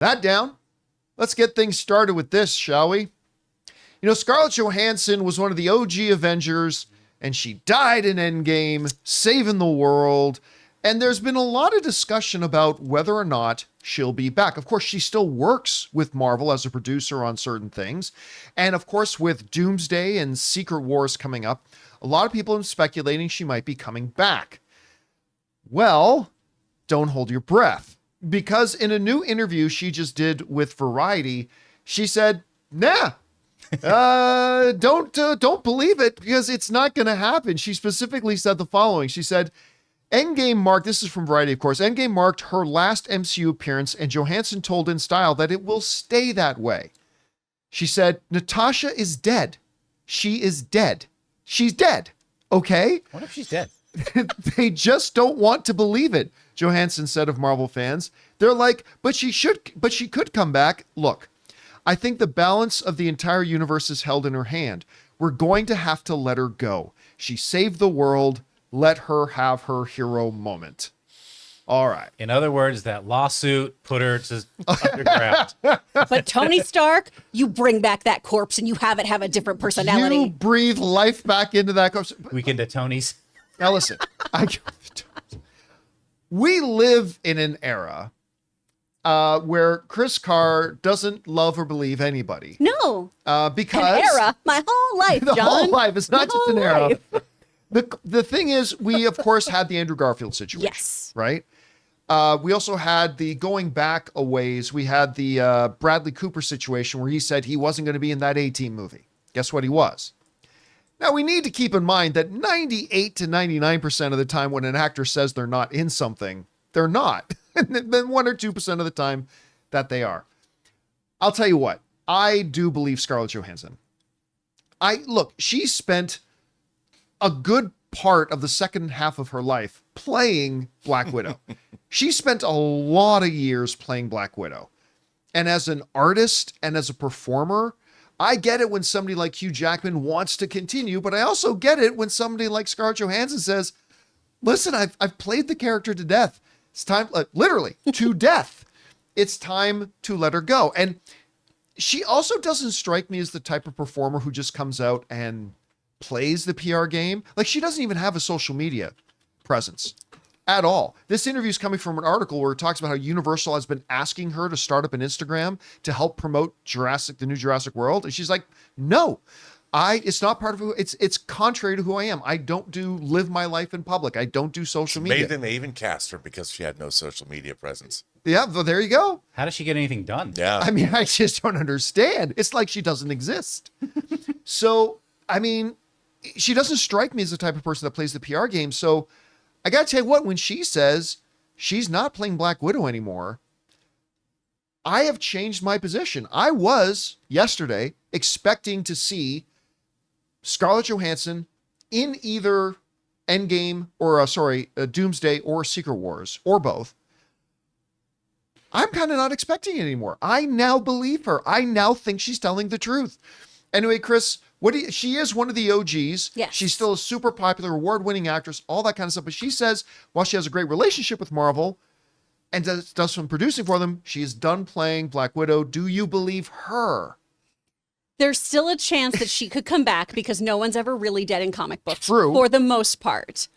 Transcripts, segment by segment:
That down. Let's get things started with this, shall we? You know, Scarlett Johansson was one of the OG Avengers, and she died in Endgame, saving the world. And there's been a lot of discussion about whether or not she'll be back. Of course, she still works with Marvel as a producer on certain things. And of course, with Doomsday and Secret Wars coming up, a lot of people are speculating she might be coming back. Well, don't hold your breath. Because in a new interview she just did with Variety, she said, nah, don't believe it because it's not going to happen. She specifically said the following. She said, Endgame marked, this is from Variety, of course, Endgame marked her last MCU appearance, and Johansson told In Style that it will stay that way. She said, Natasha is dead. She is dead. She's dead. Okay? What if she's dead? They just don't want to believe it, Johansson said of Marvel fans. They're like, but she could come back. Look, I think the balance of the entire universe is held in her hand. We're going to have to let her go. She saved the world. Let her have her hero moment. All right. In other words, that lawsuit put her to underground. But Tony Stark, you bring back that corpse and you have it have a different personality. You breathe life back into that corpse. Weekend at Tony's. Now listen, we live in an era where Chris Carr doesn't love or believe anybody. No. Because an era, my whole life, the John. whole life. It's not The just an whole era. life. The thing is, we of course had the Andrew Garfield situation. Yes. Right. We also had the going back a ways. We had the Bradley Cooper situation where he said he wasn't going to be in that A-Team movie. Guess what? He was. Now, we need to keep in mind that 98 to 99% of the time when an actor says they're not in something, they're not. And then 1 or 2% of the time that they are. I'll tell you what, I do believe Scarlett Johansson. Look, she spent a good part of the second half of her life playing Black Widow. She spent a lot of years playing Black Widow. And as an artist and as a performer, I get it when somebody like Hugh Jackman wants to continue, but I also get it when somebody like Scarlett Johansson says, listen, I've played the character to death. It's time, literally, to death. It's time to let her go. And she also doesn't strike me as the type of performer who just comes out and plays the PR game. Like, she doesn't even have a social media presence at all. This interview is coming from an article where it talks about how Universal has been asking her to start up an Instagram to help promote the new Jurassic World. And she's like, no, it's not part of who, it's contrary to who I am. I don't live my life in public. I don't do social media. Amazing they even cast her because she had no social media presence. Yeah, well, there you go. How does she get anything done? Yeah. I mean, I just don't understand. It's like she doesn't exist. So, I mean, she doesn't strike me as the type of person that plays the PR game. So I got to tell you what, when she says she's not playing Black Widow anymore, I have changed my position. I was yesterday expecting to see Scarlett Johansson in either Endgame or Doomsday or Secret Wars or both. I'm kind of not expecting it anymore. I now believe her. I now think she's telling the truth. Anyway, Chris, she is one of the OGs. Yes. She's still a super popular, award-winning actress, all that kind of stuff. But she says, while she has a great relationship with Marvel and does some producing for them, she is done playing Black Widow. Do you believe her? There's still a chance that she could come back because no one's ever really dead in comic books. True. For the most part.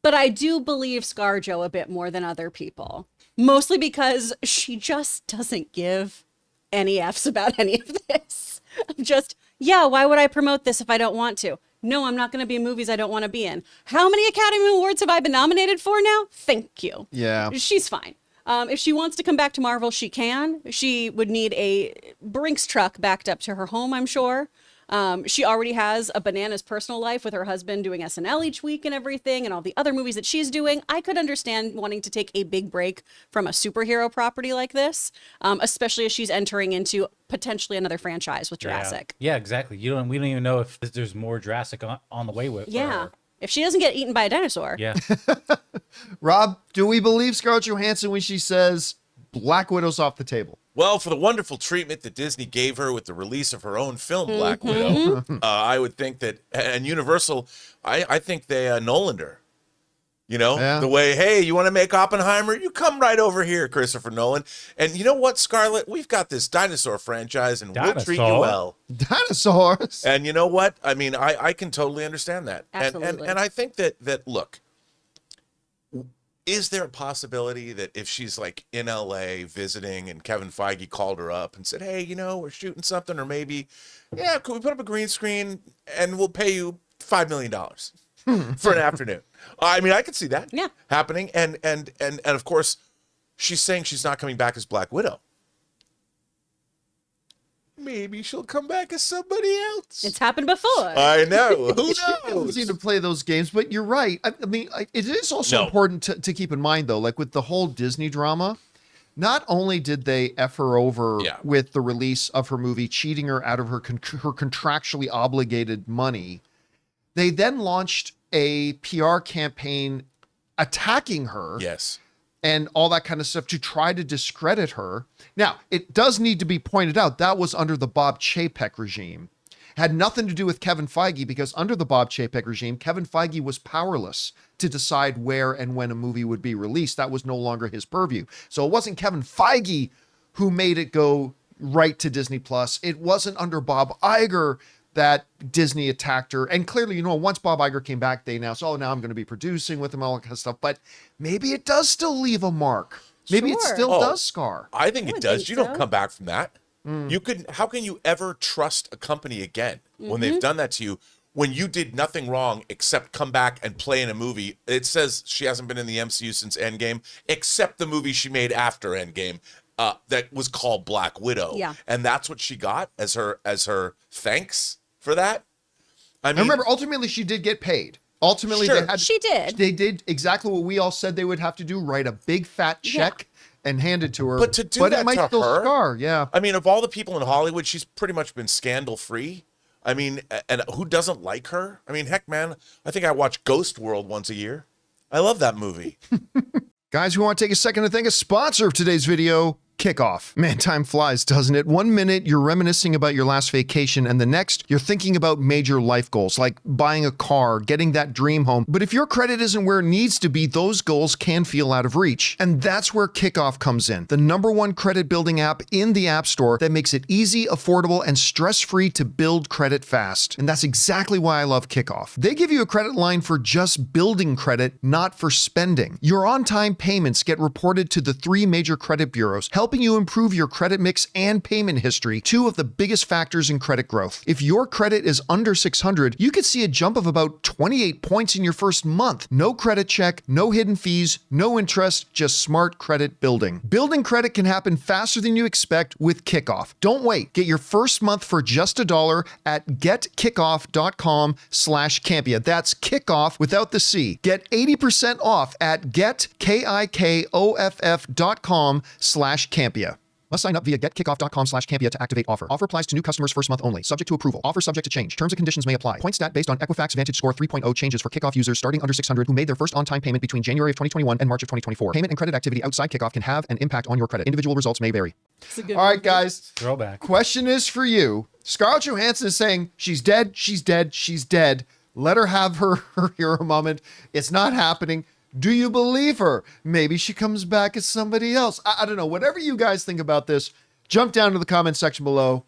But I do believe ScarJo a bit more than other people. Mostly because she just doesn't give any F's about any of this. I'm just, yeah, why would I promote this if I don't want to? No, I'm not going to be in movies I don't want to be in. How many Academy Awards have I been nominated for now? Thank you. Yeah. She's fine. If she wants to come back to Marvel, she can. She would need a Brinks truck backed up to her home, I'm sure. She already has a bananas personal life with her husband doing SNL each week and everything and all the other movies that she's doing. I could understand wanting to take a big break from a superhero property like this, especially as she's entering into potentially another franchise with Jurassic. Yeah, exactly. We don't even know if there's more Jurassic on the way with Yeah. her. If she doesn't get eaten by a dinosaur. Yeah. Rob, do we believe Scarlett Johansson when she says Black Widow's off the table? Well, for the wonderful treatment that Disney gave her with the release of her own film, Black Widow, I would think that, and Universal, I think they Nolaned her. You know, Yeah. the way, hey, you want to make Oppenheimer? You come right over here, Christopher Nolan. And you know what, Scarlett? We've got this dinosaur franchise, and we'll treat you Dinosaur? well. Dinosaurs. And you know what? I mean, I can totally understand that. Absolutely. And I think that look, is there a possibility that if she's like in LA visiting and Kevin Feige called her up and said, hey, you know, we're shooting something, or maybe, yeah, could we put up a green screen and we'll pay you $5 million for an afternoon? I mean, I could see that happening. And of course, she's saying she's not coming back as Black Widow. Maybe she'll come back as somebody else. It's happened before. I know. Who She knows? doesn't need to play those games, but you're right. I mean, it is also No. important to keep in mind, though, like with the whole Disney drama, not only did they F her over with the release of her movie, cheating her out of her contractually obligated money, they then launched a PR campaign attacking her. Yes. And all that kind of stuff to try to discredit her. Now, it does need to be pointed out that was under the Bob Chapek regime. Had nothing to do with Kevin Feige, because under the Bob Chapek regime, Kevin Feige was powerless to decide where and when a movie would be released. That was no longer his purview. So it wasn't Kevin Feige who made it go right to Disney Plus. It wasn't under Bob Iger that Disney attacked her. And clearly, you know, once Bob Iger came back, they announced, oh, now I'm going to be producing with him, all that kind of stuff. But maybe it does still leave a mark. Maybe it Sure. still Oh, does scar. I think it would does. think You so. don't come back from that. You could. How can you ever trust a company again when they've done that to you? When you did nothing wrong except come back and play in a movie. It says she hasn't been in the MCU since Endgame, except the movie she made after Endgame. That was called Black Widow. Yeah. And that's what she got as her thanks for that. I mean, Now remember, ultimately, she did get paid. Ultimately, Sure. She did. They did exactly what we all said they would have to do: write a big fat check and hand it to her. But to do it that might to still her? scar. Yeah. I mean, of all the people in Hollywood, she's pretty much been scandal free. I mean, and who doesn't like her? I mean, heck, man, I think I watch Ghost World once a year. I love that movie. Guys, we want to take a second to thank a sponsor of today's video, Kikoff. Man, time flies, doesn't it? 1 minute, you're reminiscing about your last vacation, and the next, you're thinking about major life goals, like buying a car, getting that dream home. But if your credit isn't where it needs to be, those goals can feel out of reach. And that's where Kikoff comes in, the #1 credit building app in the App Store that makes it easy, affordable, and stress-free to build credit fast. And that's exactly why I love Kikoff. They give you a credit line for just building credit, not for spending. Your on-time payments get reported to the 3 major credit bureaus, helping you improve your credit mix and payment history, 2 of the biggest factors in credit growth. If your credit is under 600, you could see a jump of about 28 points in your first month. No credit check, no hidden fees, no interest, just smart credit building. Building credit can happen faster than you expect with Kikoff. Don't wait. Get your first month for just $1 at getkickoff.com/Campea. That's kickoff without the C. Get 80% off at getkickoff.com/Campea. Must sign up via getkickoff.com/Campea to activate offer. Offer applies to new customers first month only, subject to approval. Offer subject to change. Terms and conditions may apply. Point stat based on Equifax Vantage Score 3.0 changes for Kickoff users starting under 600 who made their first on-time payment between January of 2021 and March of 2024. Payment and credit activity outside Kickoff can have an impact on your credit. Individual results may vary. All right, guys. Throwback. Question is for you. Scarlett Johansson is saying she's dead, she's dead, she's dead. Let her have her hero moment. It's not happening. Do you believe her? Maybe she comes back as somebody else. I don't know. Whatever you guys think about this, jump down to the comment section below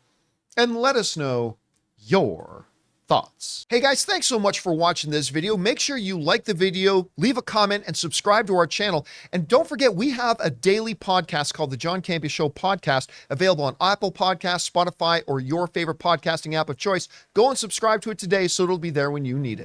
and let us know your thoughts. Hey guys, thanks so much for watching this video. Make sure you like the video, leave a comment, and subscribe to our channel. And don't forget, we have a daily podcast called the John Campea Show podcast, available on Apple Podcasts, Spotify, or your favorite podcasting app of choice. Go and subscribe to it today so it'll be there when you need it.